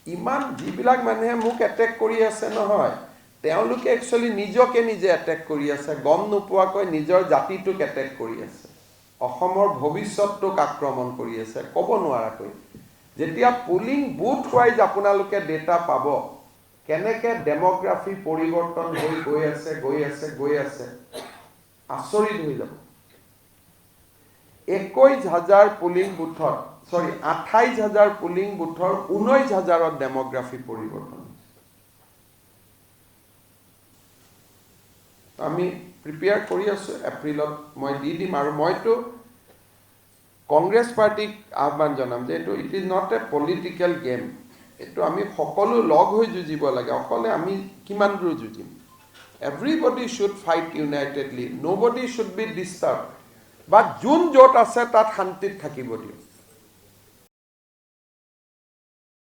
ইমান যিবিলাক মানুহে মোক এটেক কৰি আছে নহয়, তেওঁলোকে একচুৱেলি নিজকে নিজে এটেক কৰি আছে, গম নোপোৱাকৈ নিজৰ জাতিটোক এটেক কৰি আছে, অসমৰ ভৱিষ্যতটোক আক্ৰমণ কৰি আছে, ক'ব নোৱাৰাকৈ। যেতিয়া পুলিং বুথ ৱাইজ আপোনালোকে ডেটা পাব, কেনেকে ডেমোগ্ৰাফি পৰিৱৰ্তন হৈ গৈ আছে, আচৰিত হৈ যাব। 21,000 পুলিং বুথৰ 28,000 পুলিং বুথৰ 19,000ত ডেমোগ্ৰাফি পৰিৱৰ্তন। আমি প্ৰিপেয়াৰ কৰি আছোঁ, এপ্ৰিলত মই দি দিম। আৰু মইতো কংগ্ৰেছ পাৰ্টিক আহ্বান জনাম যে এইটো it is not a political game, এইটো আমি সকলো লগ হৈ যুঁজিব লাগে, অকলে আমি কিমান দূৰ যুঁজিম। Everybody should fight unitedly, nobody should be disturb. বা যোন য'ত আছে তাত শান্তিত থাকিব দিওঁ।